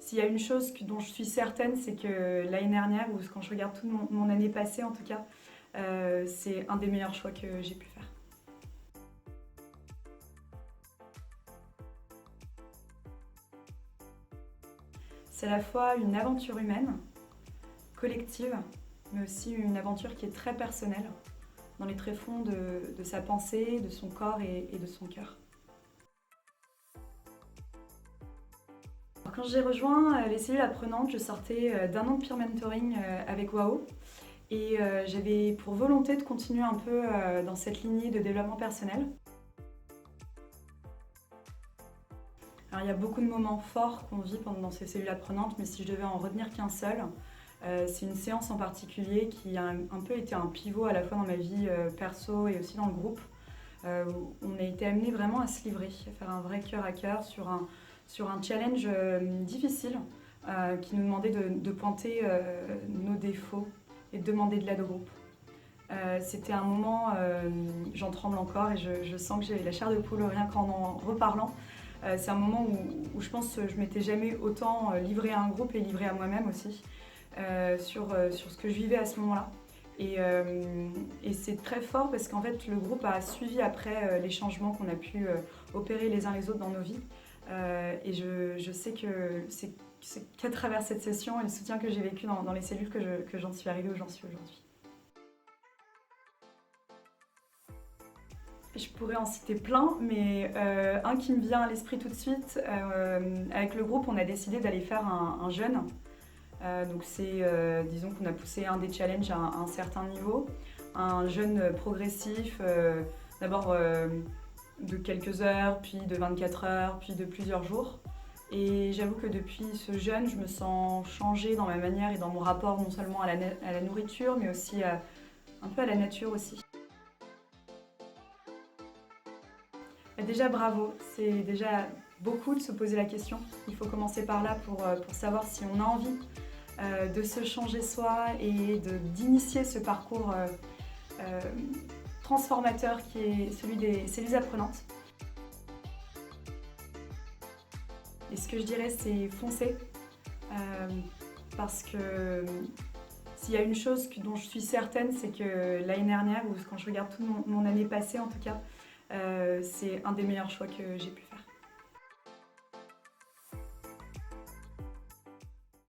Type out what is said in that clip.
S'il y a une chose dont je suis certaine, c'est que l'année dernière, ou quand je regarde toute mon année passée en tout cas, c'est un des meilleurs choix que j'ai pu faire. C'est à la fois une aventure humaine, collective, mais aussi une aventure qui est très personnelle, dans les tréfonds de sa pensée, de son corps et de son cœur. Quand j'ai rejoint les cellules apprenantes, je sortais d'un an de peer mentoring avec WAO et j'avais pour volonté de continuer un peu dans cette lignée de développement personnel. Alors, il y a beaucoup de moments forts qu'on vit dans ces cellules apprenantes, mais si je devais en retenir qu'un seul, c'est une séance en particulier qui a un peu été un pivot à la fois dans ma vie perso et aussi dans le groupe. Où on a été amené vraiment à se livrer, à faire un vrai cœur à cœur sur un challenge difficile qui nous demandait de pointer nos défauts et de demander de l'aide au groupe. C'était un moment, j'en tremble encore et je sens que j'ai la chair de poule rien qu'en reparlant. C'est un moment où je pense que je m'étais jamais autant livrée à un groupe et livrée à moi-même aussi sur ce que je vivais à ce moment-là. Et c'est très fort parce qu'en fait le groupe a suivi après les changements qu'on a pu opérer les uns les autres dans nos vies. Et je sais que c'est qu'à travers cette session et le soutien que j'ai vécu dans les cellules que j'en suis arrivée où j'en suis aujourd'hui. Je pourrais en citer plein, mais un qui me vient à l'esprit tout de suite, avec le groupe on a décidé d'aller faire un jeûne. Donc disons qu'on a poussé un des challenges à un certain niveau, un jeûne progressif, d'abord de quelques heures, puis de 24 heures, puis de plusieurs jours. Et j'avoue que depuis ce jeûne, je me sens changée dans ma manière et dans mon rapport non seulement à la nourriture, mais aussi un peu à la nature aussi. Déjà bravo, c'est déjà beaucoup de se poser la question. Il faut commencer par là pour savoir si on a envie de se changer soi et d'initier ce parcours transformateur qui est celui des cellules apprenantes. Et ce que je dirais, c'est foncer, parce que s'il y a une chose dont je suis certaine, c'est que l'année dernière, ou quand je regarde toute mon année passée en tout cas, c'est un des meilleurs choix que j'ai pu faire.